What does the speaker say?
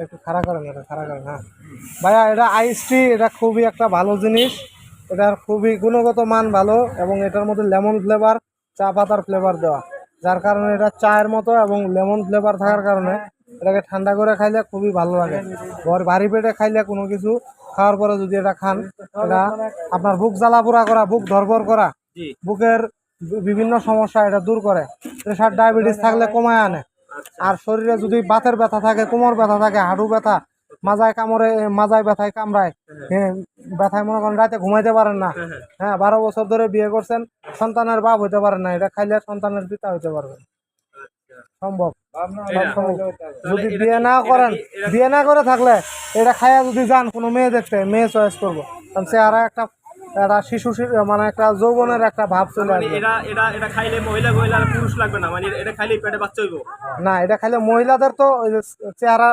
একটু খাড়া করেন, এটা খাড়া করেন। হ্যাঁ ভাইয়া, এটা আইস টি, এটা খুবই একটা ভালো জিনিস। এটার খুবই গুণগত মান ভালো এবং এটার মধ্যে লেমন ফ্লেভার, চা পাতার ফ্লেভার দেওয়া, যার কারণে এটা চায়ের মতো এবং লেমন ফ্লেভার থাকার কারণে এটাকে ঠান্ডা করে খাইলে খুবই ভালো লাগে। ভারী পেটে খাইলে কোনো কিছু খাওয়ার পরে যদি এটা খান, এটা আপনার বুক জ্বালাপোড়া করা, বুক ধরপড় করা, বুকের বিভিন্ন সমস্যা এটা দূর করে। প্রেশার ডায়াবেটিস থাকলে কমায় আনে। আর শরীরে যদি বাতের ব্যথা থাকে, কোমর ব্যথা থাকে, হাঁটু ব্যথা, মাজায় কামড়ে, মাজায় ব্যথায় কামড়ায়, হ্যাঁ ব্যথায় মনে করেন রাতে ঘুমাইতে পারেন না, হ্যাঁ 12 বছর ধরে বিয়ে করছেন, সন্তানের বাপ হইতে পারেন না, এটা খাইলে সন্তানের পিতা হইতে পারবেন, সম্ভব। যদি বিয়ে না করেন, বিয়ে না করে থাকলে এটা খাইয়া যদি যান কোনো মেয়ে দেখতে, মেয়ে চয়েস করবো, কারণ চেহারা একটা একটা শিশু মানে একটা যৌবনের একটা ভাব চলে আসবে। এটা খাইলে মহিলা মহিলা পুরুষ লাগবে না, মানে এটা খাইলে পেটে বাচ্চা হইব না, এটা খাইলে মহিলাদের তো ওই যে চেহারা